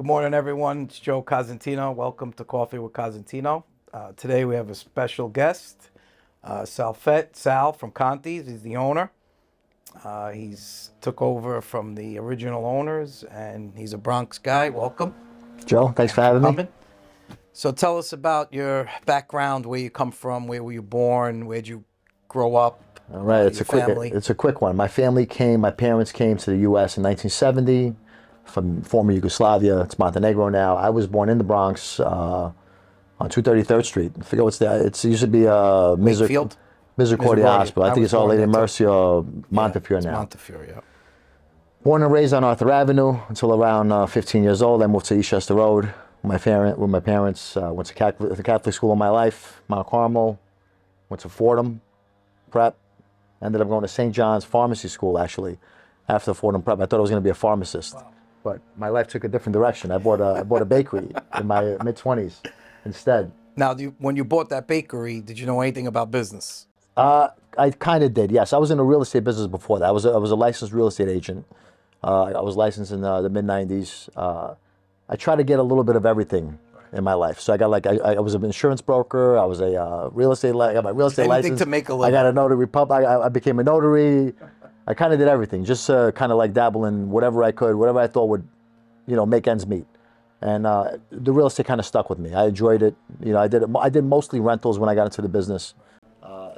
morning, everyone. It's Joe Cosentino. Welcome to Coffee with Cosentino. Today we have a special guest, Sal from Conti. He's the owner. He's took over from the original owners, and he's a Bronx guy. Welcome. Joe, thanks for having me. So tell us about your background, where you come from, where were you born, where'd you grow up? All right, it's a quick one. My parents came to the U.S. in 1970 from former Yugoslavia. It's Montenegro now. I was born in the Bronx on 233rd Street. I forget what's there. It used to be Misericordia Hospital. I think it's Our Lady of Mercy or Montefiore now. Montefiore, yeah. Born and raised on Arthur Avenue until around 15 years old. I moved to Westchester Road with my parents. Went to Catholic school all my life, Mount Carmel. Went to Fordham Prep. Ended up going to St. John's Pharmacy School, actually, after Fordham Prep. I thought I was going to be a pharmacist. Wow. But my life took a different direction. I bought a bakery in my mid-20s instead. Now, when you bought that bakery, did you know anything about business? I kind of did, yes. I was in the real estate business before that. I was a licensed real estate agent. I was licensed in the mid-90s. I tried to get a little bit of everything in my life. So I was an insurance broker. I was a real estate. I got my real estate license. To make a living. I got a notary public. I became a notary. I kind of did everything, just kind of like dabble in whatever I could, whatever I thought would, make ends meet. And the real estate kind of stuck with me. I enjoyed it. I did mostly rentals when I got into the business.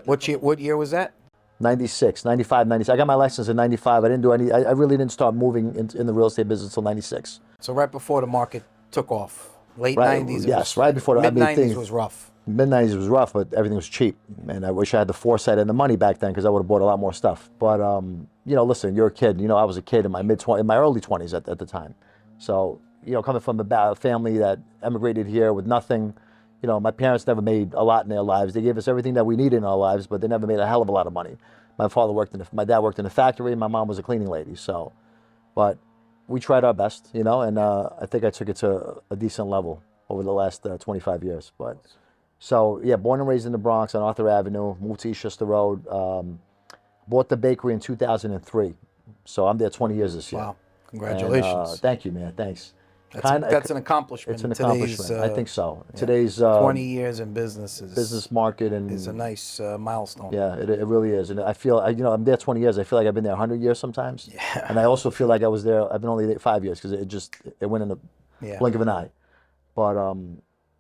What year was that? 96, 95, 96. I got my license in 95. I didn't do any. I really didn't start moving in the real estate business until 96. So right before the market took off, late right, 90s. Yes, right before the mid-90s was rough. Mid-90s was rough, but everything was cheap. And I wish I had the foresight and the money back then, because I would have bought a lot more stuff. But listen, you're a kid. I was a kid in my early 20s at the time. So coming from a family that emigrated here with nothing. My parents never made a lot in their lives. They gave us everything that we needed in our lives, but they never made a hell of a lot of money. My dad worked in a factory, and my mom was a cleaning lady. So, but we tried our best, and I think I took it to a decent level over the last 25 years. But so yeah, born and raised in the Bronx on Arthur Avenue, moved to Westchester Road, bought the bakery in 2003. So I'm there 20 years this year. Wow, congratulations! And, thank you, man. Thanks. That's an accomplishment. It's an accomplishment. I think so. Yeah. Today's 20 years in business market is a nice milestone. Yeah, it really is. And I feel, I'm there 20 years. I feel like I've been there 100 years sometimes. Yeah. And I also feel like I've been only there 5 years, because it went in a blink of an eye. But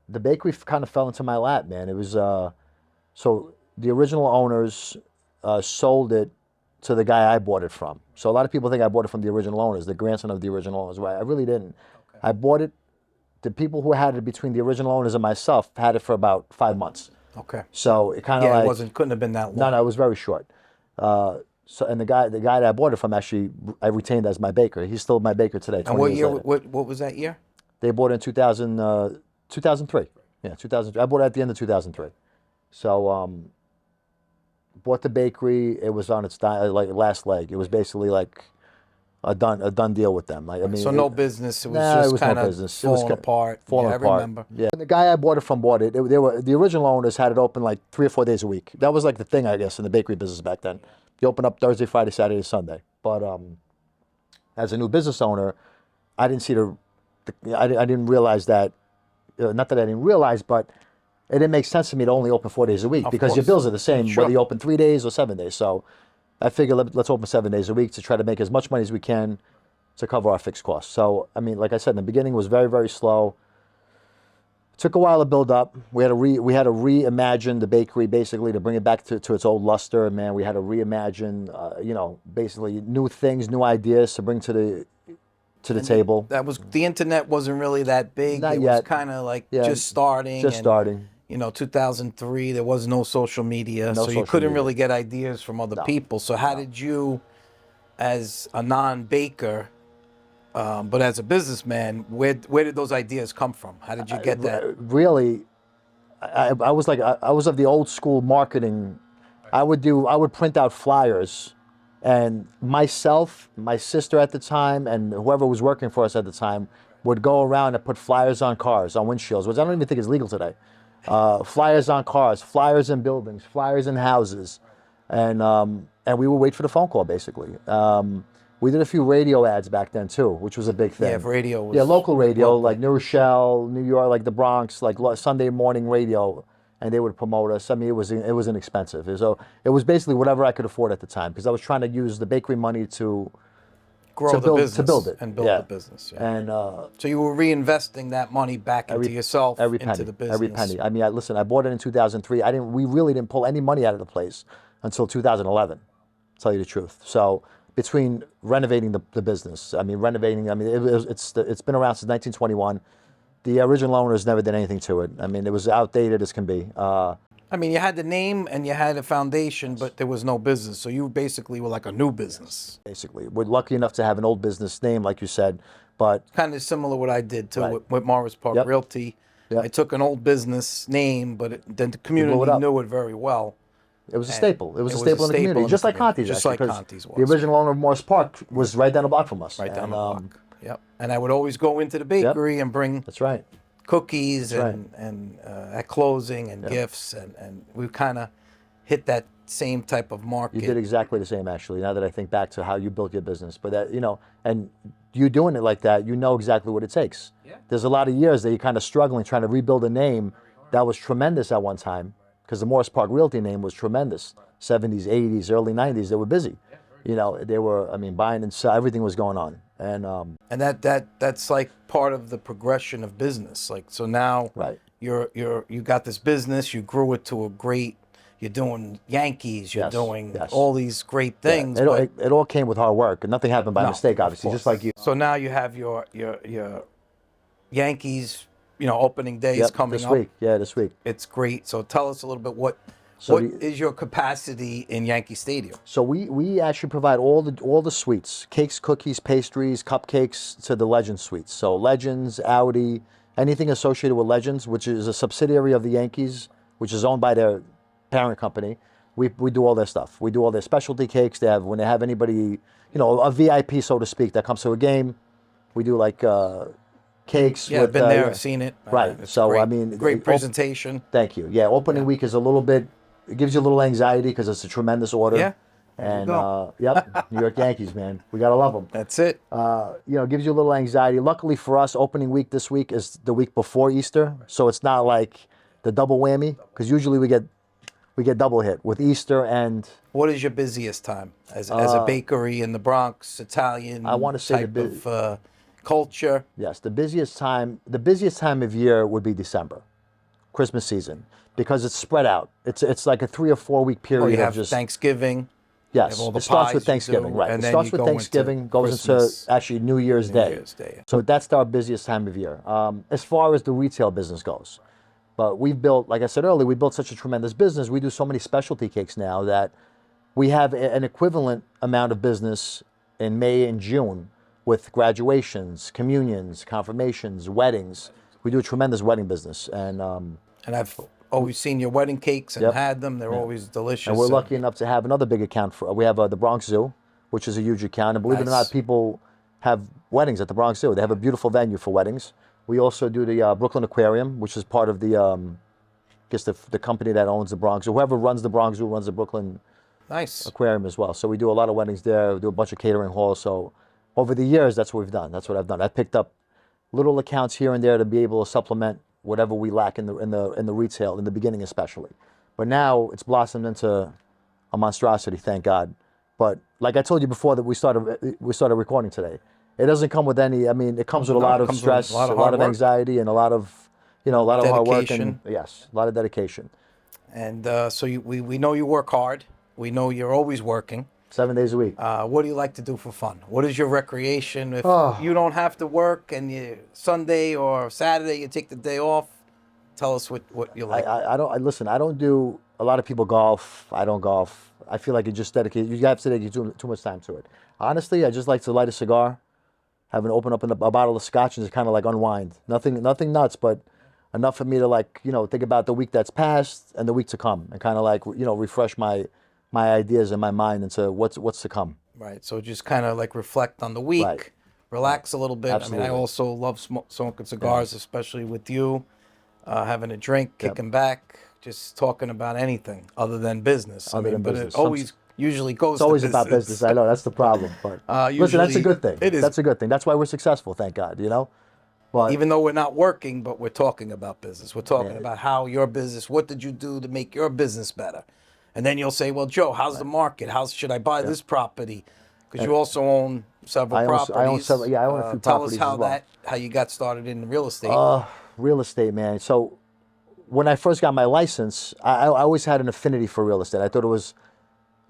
the bakery kind of fell into my lap, man. It was so the original owners sold it to the guy I bought it from. So a lot of people think I bought it from the original owners, the grandson of the original owners. Right? I really didn't. I bought it. The people who had it between the original owners and myself had it for about 5 months. Okay. So it kind of couldn't have been that long. No, it was very short. And the guy that I bought it from, actually, I retained as my baker. He's still my baker today. And what year? What was that year? They bought it in 2003. Yeah, 2003. I bought it at the end of 2003. So bought the bakery. It was on its last leg. It was basically like a done deal with them. So no business. It was just kind of falling apart. Falling apart. I remember. Yeah. And the guy I bought it from bought it. The original owners had it open like 3 or 4 days a week. That was like the thing, I guess, in the bakery business back then. You open up Thursday, Friday, Saturday, Sunday. But as a new business owner, I didn't see I didn't realize that. Not that I didn't realize, but it didn't make sense to me to only open 4 days a week, because your bills are the same whether you open 3 days or 7 days. So I figured let's open 7 days a week to try to make as much money as we can to cover our fixed costs. So, like I said, in the beginning it was very, very slow. It took a while to build up. We had to reimagine the bakery, basically, to bring it back to its old luster. Man, we had to reimagine, basically new things, new ideas to bring to the table. The internet wasn't really that big. Not it yet. was kind of like just starting. 2003, there was no social media, so you couldn't really get ideas from other people. So how did you, as a non-baker, but as a businessman, where did those ideas come from? How did you get that? Really, I was of the old school marketing. I would print out flyers, and myself, my sister at the time, and whoever was working for us at the time would go around and put flyers on cars, on windshields, which I don't even think is legal today. Flyers on cars, flyers in buildings, flyers in houses, and we would wait for the phone call, basically. We did a few radio ads back then too, which was a big thing. Yeah, if radio was... Yeah, local radio, local. like New Rochelle, New York, like the Bronx, like Sunday morning radio, and they would promote us. I mean, it was inexpensive. So it was basically whatever I could afford at the time, because I was trying to use the bakery money to grow the business to build it and build the business. Yeah. And so you were reinvesting that money back into yourself, every penny, into the business. every penny. I mean, listen, I bought it in 2003. We really didn't pull any money out of the place until 2011. To tell you the truth. So between renovating the business, it's been around since 1921. The original owners never did anything to it. I mean, it was outdated as can be. I mean, you had the name and you had a foundation, but there was no business. So you basically were like a new business. Basically, we're lucky enough to have an old business name, like you said, but kind of similar what I did too with Morris Park Realty. Yep. I took an old business name, but then the community knew it very well. It was a staple. It was a staple in the community, just like Conti's. Just like Conti's was. The original owner of Morris Park was right down the block from us. Right down the block. Yep. And I would always go into the bakery and bring. That's right. Cookies and at closing and gifts and we kind of hit that same type of market. You did exactly the same, actually. Now that I think back to how you built your business, but that and you doing it like that, you know exactly what it takes. Yeah. There's a lot of years that you're kind of struggling trying to rebuild a name that was tremendous at one time, because the Morris Park Realty name was tremendous. 70s, 80s, early 90s, they were busy. They were. I mean, buying and selling, everything was going on. And that's like part of the progression of business. Like, so now you got this business, you grew it to a great, you're doing Yankees, you're doing all these great things. Yeah. It all came with hard work, and nothing happened by mistake, obviously, just like you. So now you have your Yankees, opening days coming this week. Yeah, this week. It's great. So tell us a little bit what is your capacity in Yankee Stadium? So we actually provide all the sweets, cakes, cookies, pastries, cupcakes to the Legends suites. So Legends, Audi, anything associated with Legends, which is a subsidiary of the Yankees, which is owned by their parent company. We do all their stuff. We do all their specialty cakes. When they have anybody, a VIP, so to speak, that comes to a game, we do like cakes. Yeah, I've been there, I've seen it. Right. So great, I mean, great presentation. Thank you. Yeah, opening week is a little bit. It gives you a little anxiety because it's a tremendous order. Yeah. And New York Yankees, man, we gotta love them. That's it. It gives you a little anxiety. Luckily for us, opening week this week is the week before Easter, so it's not like the double whammy. Because usually we get double hit with Easter and. What is your busiest time as a bakery in the Bronx, Italian? I want to say type of culture. Yes, the busiest time of year would be December, Christmas season. Because it's spread out. It's like a 3 or 4 week period you have of just Thanksgiving. Yes, it starts with Thanksgiving, right? It starts with Thanksgiving, goes into actually New Year's Day. So that's our busiest time of year. As far as the retail business goes, but we've built, like I said earlier, we built such a tremendous business. We do so many specialty cakes now that we have an equivalent amount of business in May and June with graduations, communions, confirmations, weddings. We do a tremendous wedding business, and I've always seen your wedding cakes and had them. They're always delicious. And we're lucky enough to have another big account. We have the Bronx Zoo, which is a huge account. And believe it or not, people have weddings at the Bronx Zoo. They have a beautiful venue for weddings. We also do the Brooklyn Aquarium, which is part of the company that owns the Bronx Zoo. Whoever runs the Bronx Zoo runs the Brooklyn Aquarium as well. So we do a lot of weddings there. We do a bunch of catering halls. So over the years, that's what we've done. That's what I've done. I picked up little accounts here and there to be able to supplement whatever we lack in the retail in the beginning, especially. But now it's blossomed into a monstrosity, thank God. But like I told you before that we started recording today, it doesn't come with any. I mean, it comes with a lot of stress, a lot of anxiety, and a lot of hard work and a lot of dedication. And so we know you work hard. We know you're always working. 7 days a week. What do you like to do for fun? What is your recreation? If you don't have to work and Sunday or Saturday you take the day off, tell us what you like. I don't do. A lot of people golf. I don't golf. I feel like you have to dedicate too much time to it. Honestly, I just like to light a cigar, open up a bottle of scotch and just kind of like unwind. Nothing nuts, but enough for me to think about the week that's passed and the week to come and kind of refresh my ideas in my mind into what's to come. Right. So just kind of reflect on the week, relax a little bit. Absolutely. I mean, I also love smoking cigars, especially with you, having a drink, kicking back, just talking about anything other than business. But it always usually goes It's always to about business. I know that's the problem, but listen, that's a usually good thing. it is. That's a good thing. That's why we're successful. Thank God. You know, but Even though we're not working, but we're talking about business. We're talking about how your business, what did you do to make your business better? And then you'll say, well, Joe, how's the market? How should I buy this property? Because you also own several properties. I own several. Yeah, I own a few Tell us properties how as well. how you got started in real estate. Real estate, man. So when I first got my license, I always had an affinity for real estate. I thought it was,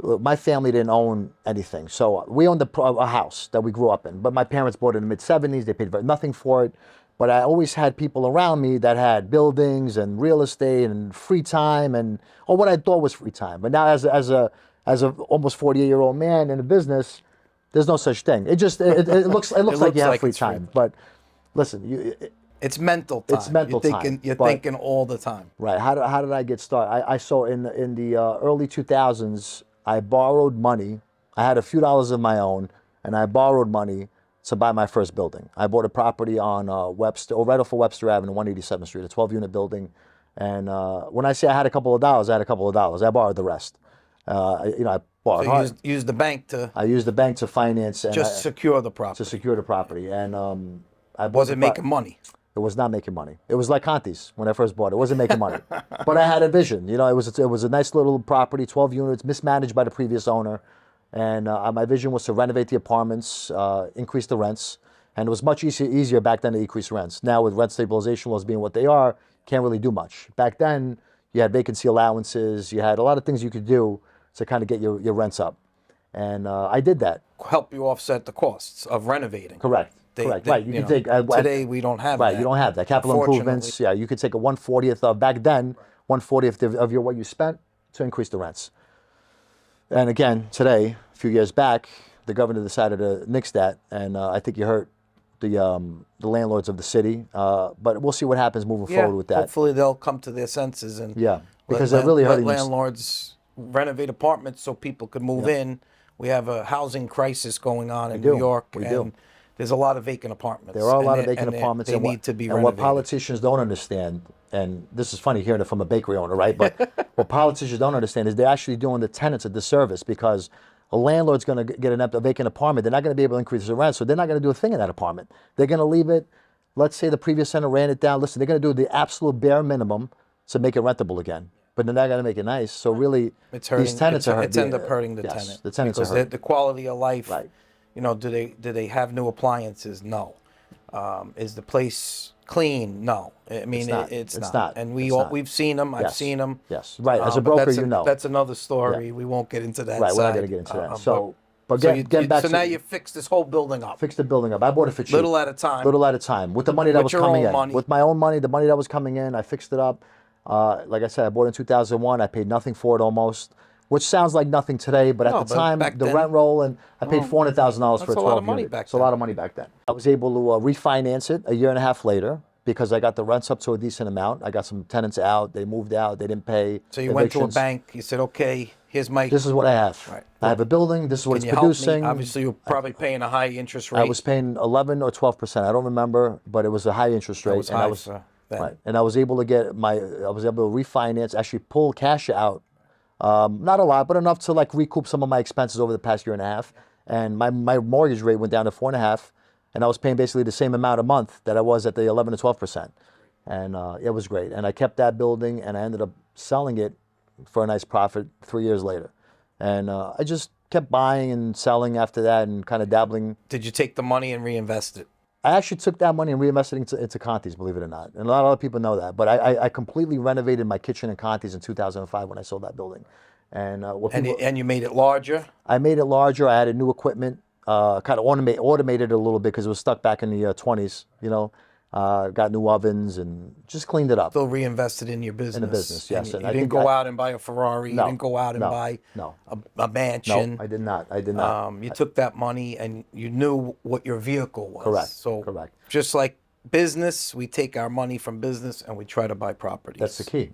my family didn't own anything. So we owned a house that we grew up in, but my parents bought it in the mid-'70s. They paid nothing for it. But I always had people around me that had buildings and real estate and free time or what I thought was free time. But now as a almost 48-year-old man in a business, there's no such thing. It looks like you have free time. But listen, it's mental time. It's mental time. You're thinking all the time. Right. How did I get started? I saw in the early 2000s, I borrowed money. I had a few dollars of my own, and I borrowed money to buy my first building. I bought a property on Webster, or right off of Webster Avenue, 187th Street, a 12-unit building. And when I say I had a couple of dollars, I had a couple of dollars. I borrowed the rest. I borrowed So hard. you used the bank to I used the bank to finance and secure the property. to secure the property. And I bought Was it making money? It was not making money. It was like Conti's when I first bought it. It wasn't making money. But I had a vision. You know, it was a nice little property, 12 units, mismanaged by the previous owner. And my vision was to renovate the apartments, increase the rents. And it was much easier back then to increase rents. Now with rent stabilization laws being what they are, can't really do much. Back then, you had vacancy allowances. You had a lot of things you could do to kind of get your rents up. And I did that. Help you offset the costs of renovating. Correct. Correct. Right. You can take today we don't have right. that. You don't have that capital improvements. Yeah. You could take a 1/40th of back then, 1/40th of your what you spent to increase the rents. And again, today, a few years back, the governor decided to nix that, and I think you hurt the landlords of the city. But we'll see what happens moving forward with that. Hopefully they'll come to their senses and because they're really hurting landlords renovate apartments so people could move in. We have a housing crisis going on in New York. We do. There's a lot of vacant apartments. There are a lot of vacant apartments. They need to be and renovated. what politicians don't understand, and this is funny hearing it from a bakery owner, right? But what politicians don't understand is they're actually doing the tenants a disservice, because a landlord's going to get a vacant apartment. They're not going to be able to increase the rent, so they're not going to do a thing in that apartment. They're going to leave it. Let's say the previous tenant ran it down. Listen, they're going to do the absolute bare minimum to make it rentable again. But they're not going to make it nice. So really, it's hurting, these tenants are hurting. It's end up hurting the tenant. The tenants because are hurting. The quality of life. Right. You know, do they have new appliances? No. Is the place clean? No. I mean, it's not. And we've seen them. I've seen them. Yes. Right. As a broker, you know. That's another story. Yeah. We won't get into that. Right. Side. We're not going to get into that. But so now you fixed this whole building up. Fixed the building up. I bought it for cheap. Little at a time. Little at a time. With the money that was coming in. Money. With my own money, the money that was coming in, I fixed it up. Like I said, I bought it in 2001. I paid nothing for it almost, which sounds like nothing today, but at the time, the rent roll, and I paid $400,000 for a 12 unit. That's a lot of money back then. It's a lot of money back then. I was able to refinance it a year and a half later because I got the rents up to a decent amount. I got some tenants out. They moved out. They didn't pay. So you went to a bank. You said, okay, this is what I have. Right. I have a building. This is what it's producing. Obviously, you're probably paying a high interest rate. I was paying 11 or 12%. I don't remember, but it was a high interest rate. That was high right. And I was able to refinance, actually pull cash out. Not a lot, but enough to like recoup some of my expenses over the past year and a half. And my mortgage rate went down to 4.5%, and I was paying basically the same amount a month that I was at the 11 to 12%. And it was great. And I kept that building, and I ended up selling it for a nice profit 3 years later. And I just kept buying and selling after that, and kind of dabbling. Did you take the money and reinvest it? I actually took that money and reinvested it into Conti's, believe it or not. And a lot of other people know that. But I completely renovated my kitchen in Conti's in 2005 when I sold that building. And you made it larger? I made it larger. I added new equipment, kind of automated it a little bit because it was stuck back in the 20s, you know. Got new ovens and just cleaned it up. Still reinvested in your business. In the business, yes. You didn't go out and buy a Ferrari. No, you didn't go out and buy a mansion. No, I did not. I did not. You took that money and you knew what your vehicle was. Correct. So correct. Just like business, we take our money from business and we try to buy properties. That's the key.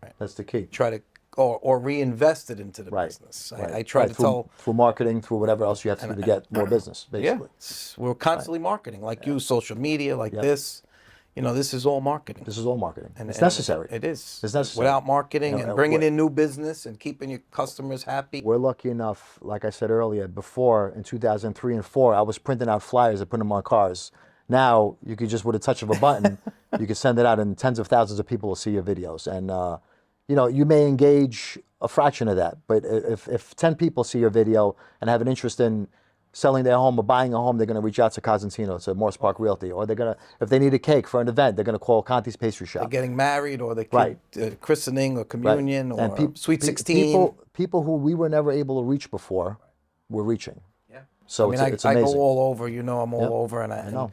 Right. That's the key. Try to or reinvest it into the business. I try to tell through marketing, through whatever else you have to do to get more business, basically. Yeah, we're constantly marketing, like you, social media, like this. this is all marketing. This is all marketing. And It's necessary. It is. It's necessary. Without marketing And and bringing we're- in new business and keeping your customers happy. We're lucky enough, like I said earlier, before in 2003 and 4, I was printing out flyers and putting them on cars. Now, you could just, with a touch of a button, you can send it out and tens of thousands of people will see your videos. And, you may engage a fraction of that, but if 10 people see your video and have an interest in selling their home or buying a home, they're going to reach out to Cosentino, to Morris Park Realty, or they're going to, if they need a cake for an event, they're going to call Conti's Pastry Shop. They're getting married, or the kid, Right. christening or communion, And or sweet 16. People who we were never able to reach before, we're reaching. Yeah. So it's I amazing. go all over. I'm all over, and I know.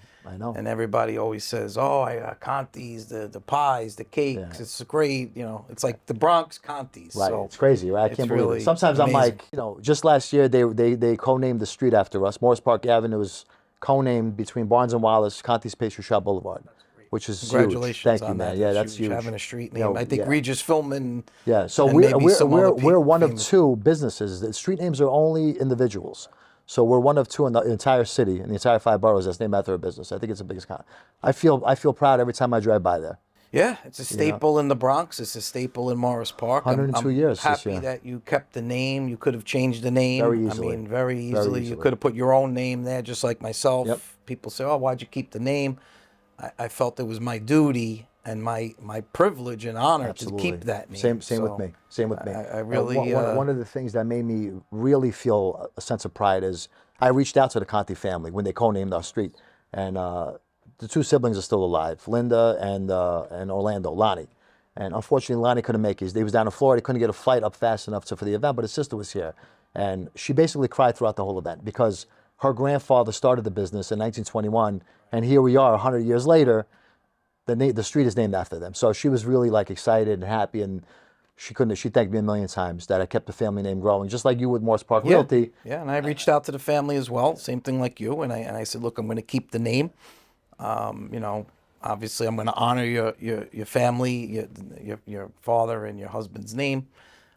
And everybody always says, "Oh, I got Conti's, the pies, the cakes. Yeah. It's great." It's like the Bronx Conti's. Right, So it's crazy, right? I can't believe really it. Sometimes I'm amazing. like, just last year they co-named the street after us. Morris Park Avenue was co-named between Barnes and Wallace, Conti's Pastry Shop Boulevard, which is Congratulations huge. Thank you, on man. that. Yeah, that's huge. Having a street name. I think yeah. Regis Philbin. Yeah, so and maybe some other we're one of famous- two businesses. The street names are only individuals. So we're one of two in the entire city, in the entire 5 boroughs that's named after a business. I think it's the biggest con. I feel proud every time I drive by there. Yeah, it's a staple in the Bronx. It's a staple in Morris Park. 102 I'm years this happy year. that you kept the name. You could have changed the name. Very easily. I mean, very Very easily. You easily. could have put your own name there, just like myself. Yep. People say, "Oh, why'd you keep the name?" I felt it was my duty and my privilege and honor Absolutely. to keep that name. Same with me. Same with me. I really one of the things that made me really feel a sense of pride is I reached out to the Conti family when they co-named our street, and the 2 siblings are still alive, Linda and Orlando, Lonnie. And unfortunately, Lonnie couldn't make it. He was down in Florida. He couldn't get a flight up fast enough for the event, but his sister was here. And she basically cried throughout the whole event because her grandfather started the business in 1921, and here we are 100 years later, the street is named after them. So she was really excited and happy, and she thanked me a million times that I kept the family name growing, just like you with Morris Park Realty. Yeah, and I reached out to the family as well, same thing like you, and I said, look, I'm going to keep the name. Obviously, I'm going to honor your family, your father and your husband's name.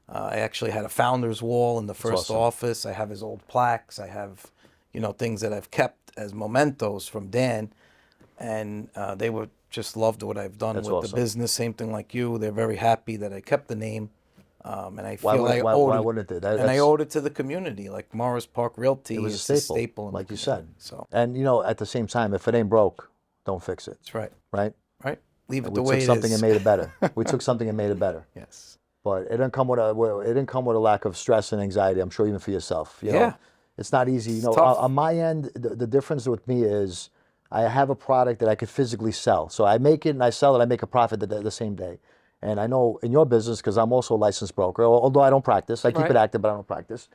I actually had a founder's wall in the first awesome. office. I have his old plaques. I have, things that I've kept as mementos from Dan, and they were just loved what I've done with awesome. the business. Same thing like you. They're very happy that I kept the name, and I Why feel why wouldn't they? and I owed it to the community. Like Morris Park Realty It was is a staple, staple in like the you said. community. So And at the same time, if it ain't broke, don't fix it. that's right. Right? Right. Leave it We the way took it something is. and made it better. We took something and made it better. Yes. But it didn't come with a lack of stress and anxiety. I'm sure even for yourself. You know, Yeah. it's not easy. tough. On my end, the difference with me is I have a product that I could physically sell. So I make it and I sell it. I make a profit the same day. And I know in your business, because I'm also a licensed broker, although I don't practice, I keep Right. it active, but I don't practice.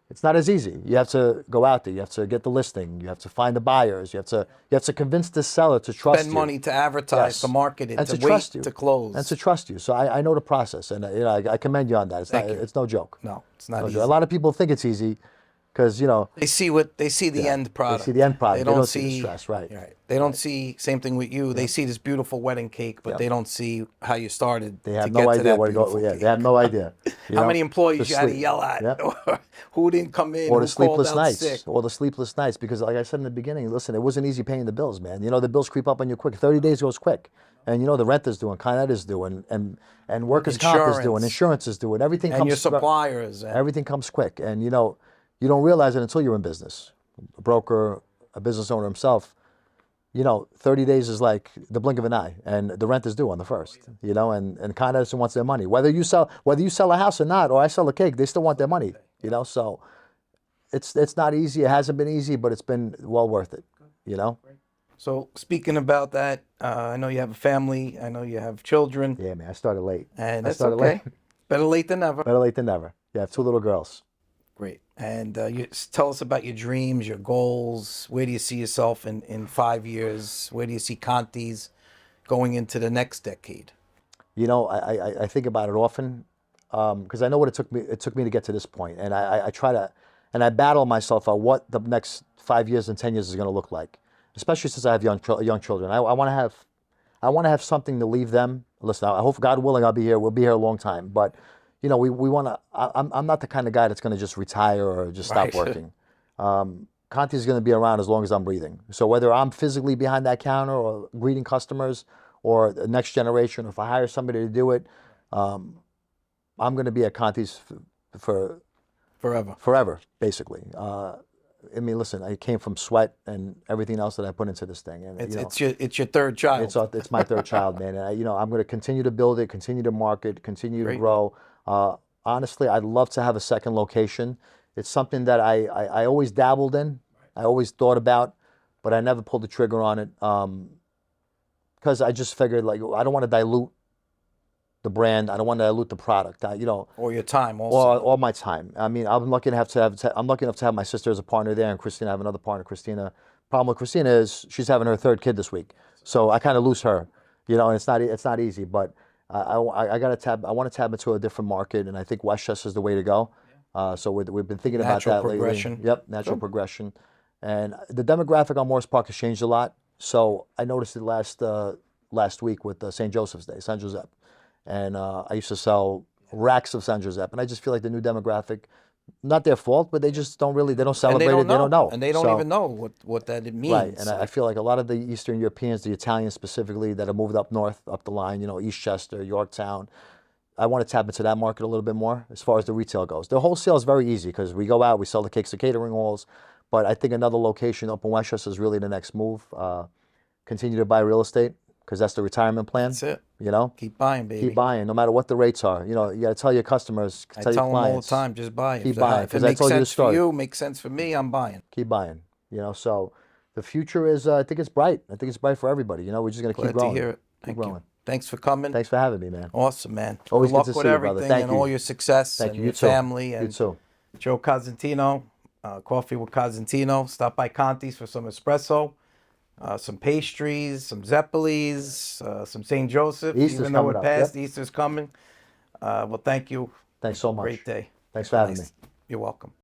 It's not as easy. You have to go out there. You have to get the listing. You have to find the buyers. You have to convince the seller to trust you. Spend money to advertise, Yes. to market it, And to to wait trust you. to close. And to trust you. So I know the process, and I commend you on that. Thank you. It's no joke. No, it's not No easy. joke. A lot of people think it's easy, because They see the end product. see the end product. They don't see the stress, right? Right. They don't see, same thing with you. They see this beautiful wedding cake, but they don't see how you started. They to have get no to idea that where to go. beautiful Yeah, cake. they have no idea. How many employees you had to sleep. yell at, Yep. or who didn't come in, Or who the sleepless called out nights, sick. or the sleepless nights, because like I said in the beginning, listen, it wasn't easy paying the bills, man. The bills creep up on you quick. 30 days goes quick, and the rent is due, and Con Ed is due, and workers' comp is due, and insurance is due, and everything And comes. your suppliers. And Everything comes quick, and you don't realize it until you're in business. A broker, a business owner himself, 30 days is like the blink of an eye, and the rent is due on the first. And Con Edison wants their money. Whether you sell a house or not, or I sell a cake, they still want their money. So it's not easy. It hasn't been easy, but it's been well worth it. So speaking about that, I know you have a family. I know you have children, Yeah, man. I started late. and I that's started okay. late. Better late than never. Better late than never. Yeah, I have 2 little girls. Great. And tell us about your dreams, your goals. Where do you see yourself in 5 years? Where do you see Conti's going into the next decade? I think about it often, because I know what it took me. It took me to get to this point, and I try to, and I battle myself on what the next 5 years and 10 years is going to look like. Especially since I have young children. I want to have something to leave them. Listen, I hope, God willing, I'll be here. We'll be here a long time. But we want to. I'm not the kind of guy that's going to just retire or just stop Right. working. Conti is going to be around as long as I'm breathing. So whether I'm physically behind that counter or greeting customers or the next generation, or if I hire somebody to do it, I'm going to be at Conti's for forever, basically. I mean, listen, I came from sweat and everything else that I put into this thing, and It's your third child. it's my third child, man. And I'm going to continue to build it, continue to market, continue to grow. Honestly, I'd love to have a second location. It's something that I always dabbled in, I always thought about, but I never pulled the trigger on it because I just figured, like, I don't want to dilute the brand. I don't want to dilute the product. Or your time also. Or my time. I mean, I'm lucky enough to have my sister as a partner there, and Christina, I have another partner, Christina. Problem with Christina is she's having her third kid this week, so I kind of lose her. And it's not easy, but I want to tap into a different market, and I think Westchester is the way to go. So we've been thinking about that progression. lately. Yep, natural progression. And the demographic on Morris Park has changed a lot. So I noticed it last week with St. Joseph's Day, San Josep. And I used to sell racks of San Josep. And I just feel like the new demographic, not their fault, but they just don't celebrate it. They don't know. And they don't even know what that it means. Right. And I feel like a lot of the Eastern Europeans, the Italians specifically, that have moved up north, up the line, Eastchester, Yorktown, I want to tap into that market a little bit more as far as the retail goes. The wholesale is very easy because we go out, we sell the cakes to catering halls. But I think another location up in Westchester is really the next move. Continue to buy real estate because that's the retirement plan. That's it. Keep buying, baby. Keep buying, no matter what the rates are. You got to tell your customers, I tell tell your them all the clients. time, just buy it. Keep buying, If it because I makes told you the sense for story. you, makes sense for me, I'm buying. Keep buying. So the future is, I think it's bright. I think it's bright for everybody. We're just going to keep growing. Glad to hear it. Keep growing. Thanks for coming. Thanks for having me, man. Awesome, man. Always good luck good to with see you, everything brother. Thank and you. all your success Thank and you. your You too. family. And You too. Joe Cosentino, Coffee with Cosentino. Stop by Conti's for some espresso, some pastries, some Zeppelis, some St. Joseph. Easter's even though coming it up. passed, Yep. Easter's coming. Well, thank you. Thanks so much. Great day. Thanks for having me. You're welcome.